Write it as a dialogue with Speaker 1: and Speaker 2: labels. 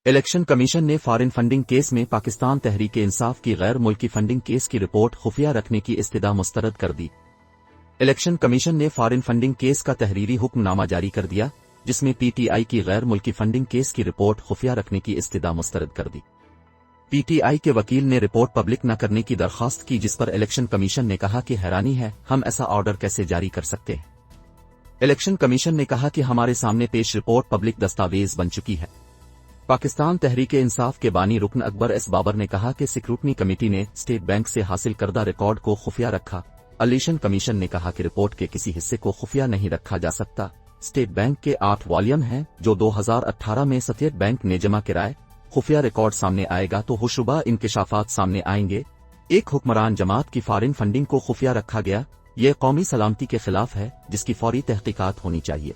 Speaker 1: Election commission نے foreign funding case میں پاکستان تحریک انصاف کی غیر ملکی فنڈنگ کیس کی رپورٹ خفیہ رکھنے کی استدعا مسترد کر دی۔ الیکشن کمیشن نے فارن فنڈنگ کیس کا تحریری حکم نامہ جاری کر دیا، جس میں پی ٹی آئی کی غیر ملکی فنڈنگ کیس کی رپورٹ خفیہ رکھنے کی استدعا مسترد کر دی۔ پی ٹی آئی کے وکیل نے رپورٹ پبلک نہ کرنے کی درخواست کی، جس پر الیکشن کمیشن نے کہا کہ حیرانی ہے، ہم ایسا آرڈر کیسے جاری کر سکتے ہیں۔ الیکشن کمیشن نے کہا کہ ہمارے سامنے پیش رپورٹ پبلک دستاویز بن چکی ہے۔ پاکستان تحریک انصاف کے بانی رکن اکبر ایس بابر نے کہا کہ سکروٹنی کمیٹی نے اسٹیٹ بینک سے حاصل کردہ ریکارڈ کو خفیہ رکھا۔ الیکشن کمیشن نے کہا کہ رپورٹ کے کسی حصے کو خفیہ نہیں رکھا جا سکتا۔ اسٹیٹ بینک کے 8 والیوم ہیں جو 2018 میں اسٹیٹ بینک نے جمع کرائے۔ خفیہ ریکارڈ سامنے آئے گا تو ہوشربا انکشافات سامنے آئیں گے۔ ایک حکمران جماعت کی فارن فنڈنگ کو خفیہ رکھا گیا، یہ قومی سلامتی کے خلاف ہے، جس کی فوری تحقیقات ہونی چاہیے۔